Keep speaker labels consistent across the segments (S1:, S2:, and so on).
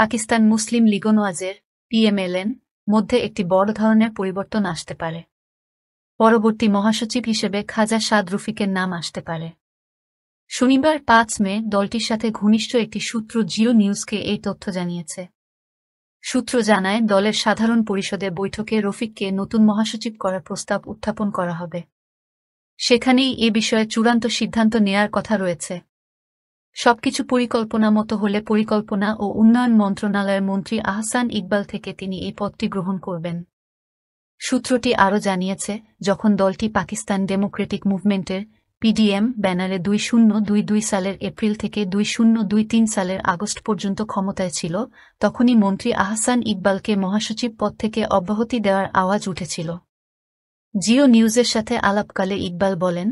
S1: পাকিস্তান মুসলিম League নওয়াজের PML-N মধ্যে একটি বড় ধরনের পরিবর্তন আসতে পারে। পরবর্তী মহাসচিব হিসেবে খাজা সাদ রফিকের নাম আসতে পারে। শনিবার ৫ মে দলটির সাথে ঘনিষ্ঠ একটি সূত্র জিও নিউজকে এই তথ্য জানিয়েছে। সূত্র জানায়, দলের সাধারণ পরিষদের বৈঠকে রফিককে নতুন মহাসচিব করার প্রস্তাব উত্থাপন করা হবে। সেখানেই এ বিষয়ে চূড়ান্ত সিদ্ধান্ত নেয়ার কথা রয়েছে। সবকিছু পরিকল্পনা মতো হলে পরিকল্পনা ও উন্নয়ন মন্ত্রণালয়ের মন্ত্রী আহসান ইকবাল থেকে তিনি এই পদটি গ্রহণ করবেন। সূত্রটি আরও জানিয়েছে, যখন দলটি পাকিস্তান ডেমোক্রেটিক মুভমেন্টের পিডিএম ব্যানারে 2022 সালের এপ্রিল থেকে 2023 সালের আগস্ট পর্যন্ত ক্ষমতায় ছিল, তখনই মন্ত্রী আহসান ইকবালকে মহাসচিব পদ থেকে অব্যাহতি দেওয়ার আওয়াজ উঠেছিল। জিও নিউজের সাথে আলাপকালে ইকবাল বলেন,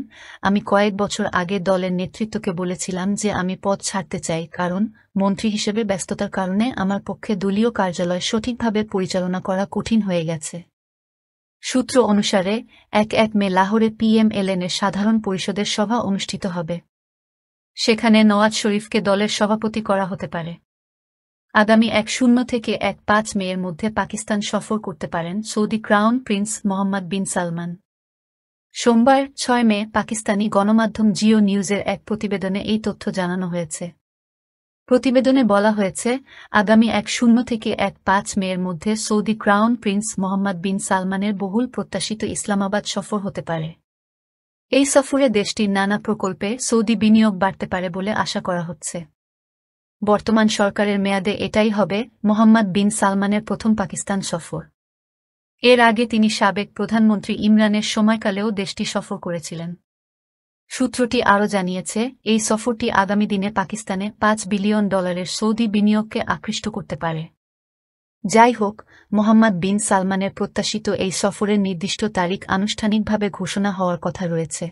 S1: আমি কয়েক বছর আগে দলের নেতৃত্বকে বলেছিলাম যে আমি পদ ছাড়তে চাই, কারণ মন্ত্রী হিসেবে ব্যস্ততার কারণে আমার পক্ষে দলীয় কার্যালয় সঠিকভাবে পরিচালনা করা কঠিন হয়ে গেছে। সূত্র অনুসারে ১ মে লাহোরে পিএমএলএন-এর সাধারণ পরিষদের সভা অনুষ্ঠিত হবে। সেখানে নওয়াজ শরীফকে দলের সভাপতি করা হতে পারে। আগামী ১ থেকে ৫ মে এর মধ্যে পাকিস্তান সফর করতে পারেন সৌদি ক্রাউন প্রিন্স মোহাম্মদ বিন সালমান। সোমবার ৬ মে পাকিস্তানি গণমাধ্যম জিও নিউজের এক প্রতিবেদনে এই তথ্য জানানো হয়েছে। প্রতিবেদনে বলা হয়েছে, আগামী ১ থেকে ৫ মে এর মধ্যে সৌদি ক্রাউন প্রিন্স মোহাম্মদ বিন সালমানের বহুল প্রত্যাশিত ইসলামাবাদ সফর হতে পারে। এই সফরে দেশটির নানা প্রকল্পে সৌদি বিনিয়োগ বাড়তে পারে বলে আশা করা হচ্ছে। বর্তমান সরকারের মেয়াদে এটাই হবে মোহাম্মদ বিন সালমানের প্রথম পাকিস্তান সফর। এর আগে তিনি সাবেক প্রধানমন্ত্রী ইমরানের সময়কালেও দেশটি সফর করেছিলেন। সূত্রটি আরও জানিয়েছে, এই সফরটি আগামী দিনে পাকিস্তানে $5 বিলিয়ন সৌদি বিনিয়োগকে আকৃষ্ট করতে পারে। যাই হোক, মোহাম্মদ বিন সালমানের প্রত্যাশিত এই সফরের নির্দিষ্ট তারিখ আনুষ্ঠানিকভাবে ঘোষণা হওয়ার কথা রয়েছে।